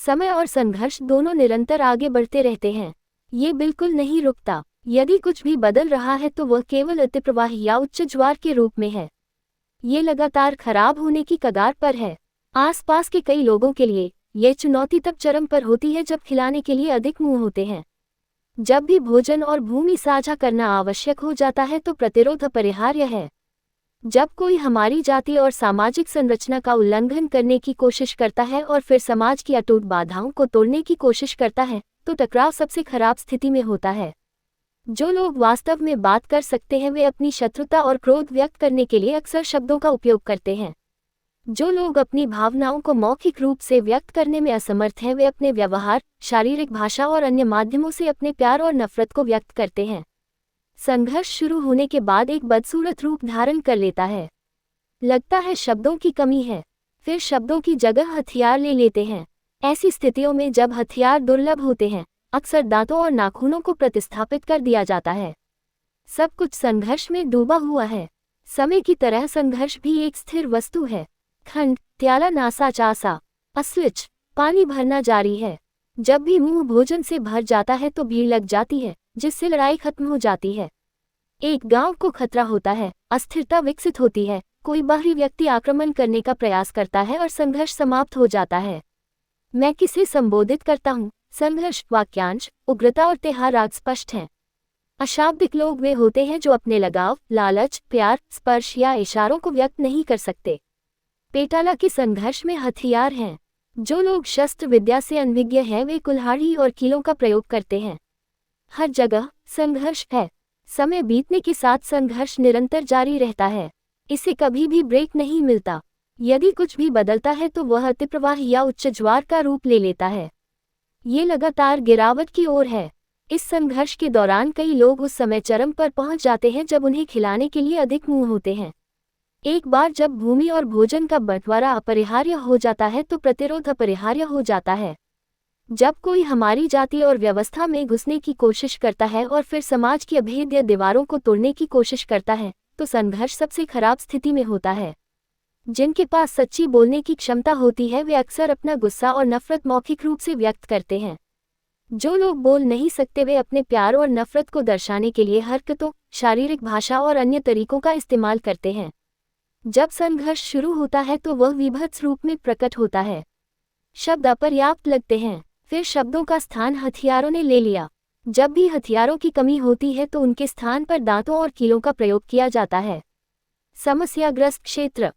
समय और संघर्ष दोनों निरंतर आगे बढ़ते रहते हैं। ये बिल्कुल नहीं रुकता। यदि कुछ भी बदल रहा है तो वह केवल अतिप्रवाह या उच्च ज्वार के रूप में है। ये लगातार खराब होने की कगार पर है। आसपास के कई लोगों के लिए ये चुनौती तब चरम पर होती है जब खिलाने के लिए अधिक मुंह होते हैं। जब भी भोजन और भूमि साझा करना आवश्यक हो जाता है तो प्रतिरोध अपरिहार्य है। जब कोई हमारी जाति और सामाजिक संरचना का उल्लंघन करने की कोशिश करता है और फिर समाज की अटूट बाधाओं को तोड़ने की कोशिश करता है तो टकराव सबसे खराब स्थिति में होता है। जो लोग वास्तव में बात कर सकते हैं वे अपनी शत्रुता और क्रोध व्यक्त करने के लिए अक्सर शब्दों का उपयोग करते हैं। जो लोग अपनी भावनाओं को मौखिक रूप से व्यक्त करने में असमर्थ हैं वे अपने व्यवहार, शारीरिक भाषा और अन्य माध्यमों से अपने प्यार और नफरत को व्यक्त करते हैं। संघर्ष शुरू होने के बाद एक बदसूरत रूप धारण कर लेता है। लगता है शब्दों की कमी है, फिर शब्दों की जगह हथियार ले लेते हैं। ऐसी स्थितियों में जब हथियार दुर्लभ होते हैं, अक्सर दांतों और नाखूनों को प्रतिस्थापित कर दिया जाता है। सब कुछ संघर्ष में डूबा हुआ है। समय की तरह संघर्ष भी एक स्थिर वस्तु है। खंड त्याला नासा चासा अस्विच पानी भरना जारी है। जब भी मुंह भोजन से भर जाता है तो भीड़ लग जाती है, जिससे लड़ाई खत्म हो जाती है। एक गांव को खतरा होता है, अस्थिरता विकसित होती है, कोई बाहरी व्यक्ति आक्रमण करने का प्रयास करता है और संघर्ष समाप्त हो जाता है। मैं किसे संबोधित करता हूँ? संघर्ष वाक्यांश, उग्रता और तेहाराग स्पष्ट हैं। अशाब्दिक लोग वे होते हैं जो अपने लगाव, लालच, प्यार, स्पर्श या इशारों को व्यक्त नहीं कर सकते। पेटाला के संघर्ष में हथियार हैं। जो लोग शस्त्र विद्या से अनभिज्ञ हैं वे कुल्हाड़ी और कीलों का प्रयोग करते हैं। हर जगह संघर्ष है। समय बीतने के साथ संघर्ष निरंतर जारी रहता है। इसे कभी भी ब्रेक नहीं मिलता। यदि कुछ भी बदलता है तो वह अतिप्रवाह या उच्च ज्वार का रूप ले लेता है। ये लगातार गिरावट की ओर है। इस संघर्ष के दौरान कई लोग उस समय चरम पर पहुंच जाते हैं जब उन्हें खिलाने के लिए अधिक मुंह होते हैं। एक बार जब भूमि और भोजन का बंटवारा अपरिहार्य हो जाता है तो प्रतिरोध अपरिहार्य हो जाता है। जब कोई हमारी जाति और व्यवस्था में घुसने की कोशिश करता है और फिर समाज की अभेद्य दीवारों को तोड़ने की कोशिश करता है तो संघर्ष सबसे खराब स्थिति में होता है। जिनके पास सच्ची बोलने की क्षमता होती है वे अक्सर अपना गुस्सा और नफरत मौखिक रूप से व्यक्त करते हैं। जो लोग बोल नहीं सकते वे अपने प्यार और नफरत को दर्शाने के लिए हरकतों, शारीरिक भाषा और अन्य तरीकों का इस्तेमाल करते हैं। जब संघर्ष शुरू होता है तो वह विभत्स रूप में प्रकट होता है। शब्द अपर्याप्त लगते हैं, फिर शब्दों का स्थान हथियारों ने ले लिया। जब भी हथियारों की कमी होती है तो उनके स्थान पर दांतों और कीलों का प्रयोग किया जाता है। समस्याग्रस्त क्षेत्र